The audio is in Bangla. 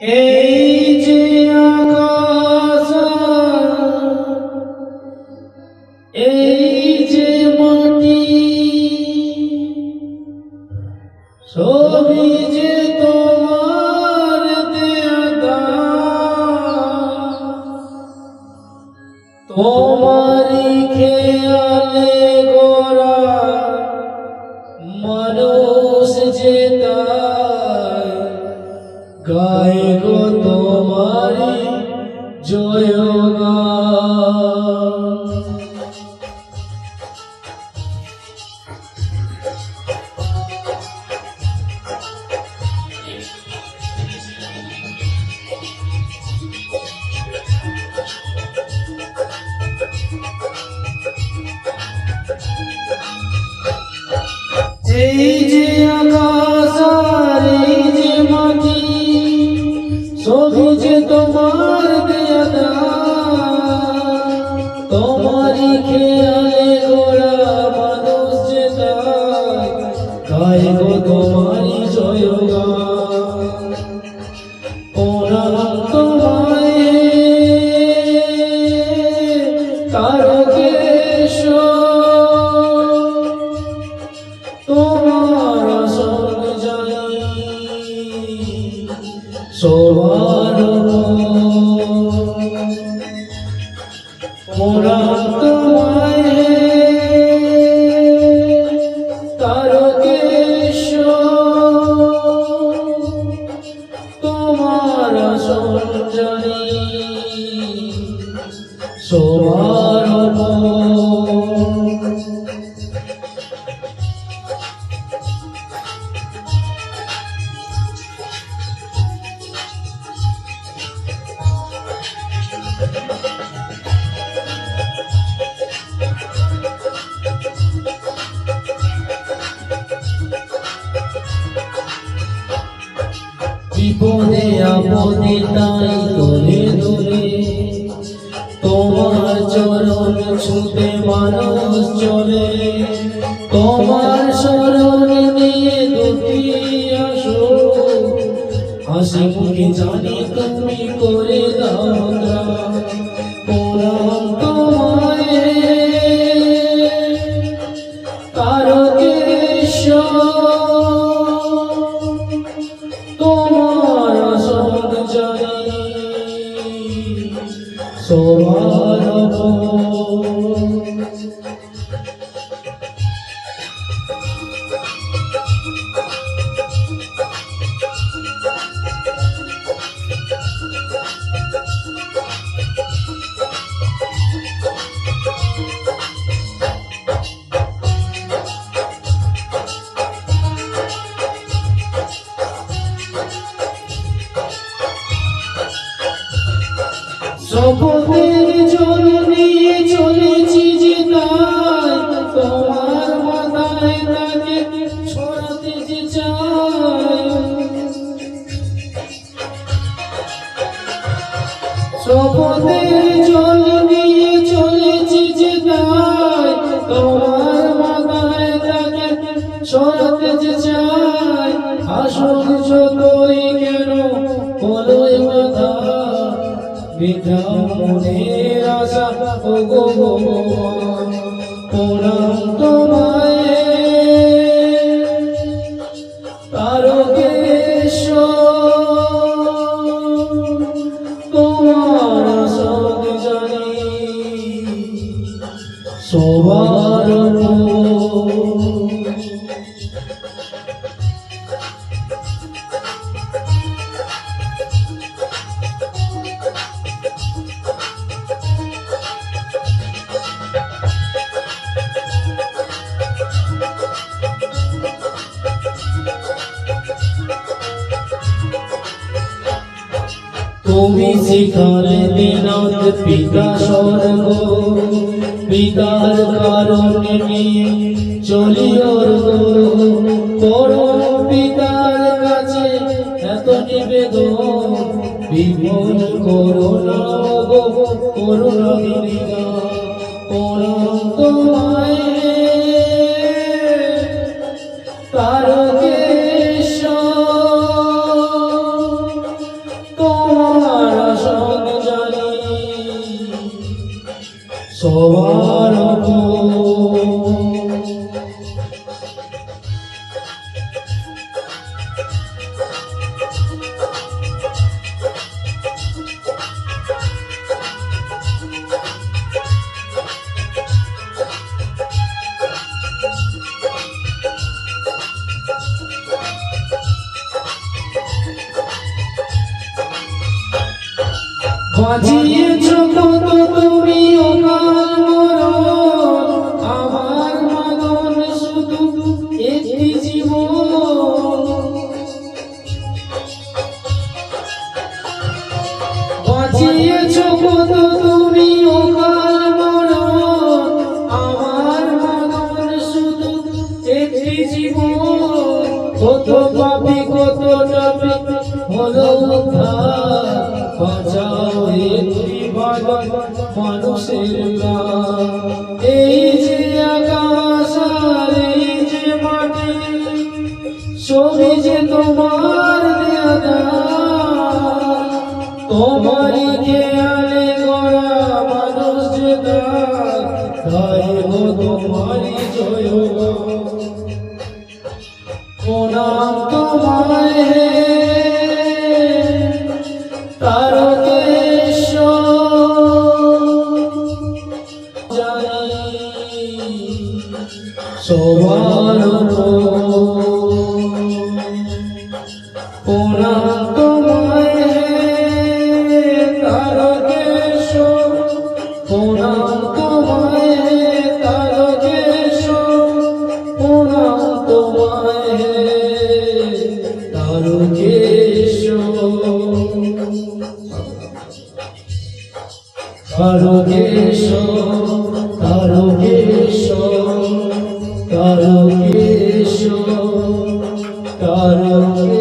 এই যে আকাশ, এই যে মাটি, সবই যে তোমার দেয়া দান। তোমারই খেয়ালে গড়া মানুষ যে তাই গায়ে গো তোমারই জয়গান। এই যে আকাশ আর এই যে মাটি, সবই যে তোমার দেয়া দান। তোমারই খেয়ালে গড়া মানুষ যে তাই গায়ে গো তোমারই জয়গান। প্রণাম তোমায় তারকেশ্বর, তোমার আসন জানি সবার প্রণাম তোমায় তারকেশ্বর, তোমার আসন জানি সবার বিপদে আপদে তাই তোলে দূরে তোমার চরণ ছুঁতে মানুষ চলে। তোমার শরণ নিয়ে দুঃখী আসো, হাসি মুখে জানি তুমি করে দাও ত্রাণ। প্রণাম তোমায় তারকেশ্বর, তোমার আসন জানি সবার শপথের জল নিয়ে চলেছি যে তাই তোমার মাথায় তাকে ছড়াতে যে চাই। শপথের জল নিয়ে চলেছি যে তাই তোমার মাথায় তাকে ছড়াতে যে চাই। আসল যতই কেন বলোই কথা, বিধাও মনের আশা ও গো ভগবান। প্রণাম তোমায় তারকেশ্বর, তোমার আসন জানি সবার তুমি শিখালে দিনাথ পিতা স্বর্গ, পিতার কারণে নিয়ে চলি অর্ঘ। পরম পিতার কাছে এত নিবেদন, বিমল করুণা গো করুণা দিদিগা। প্রণাম তোমায় তারকেশ্বর, বাঁচিয়েছ কত তুমি অকাল মরণ, আমার মরণ শুধু একটি জীবন। বাঁচিয়েছ কত তুমি অকাল মরণ, আমার মরণ শুধু একটি জীবন। কত পাপী কত টাপী হলো উদ্ধার, বাঁচাও একটি ভালো মানুষের প্রাণ। এই যে আকাশ আর এই যে মাটি, সবই যে তোমার দেয়া দান। তোমারই খেয়ালে গড়া মানুষ যে তাই গো তোমারই জয়গান। প্রণাম তোমায় হে তারকেশ্বর, জানি সবার প্রণাম তোমায় হে তারকেশ্বর, প্রণাম তোমায় হে তারকেশ্বর, প্রণাম তোমায় হে তারকেশ্বর। তারকেশ্বর তারকেশ্বর তারকেশ্বর তারকেশ্বর।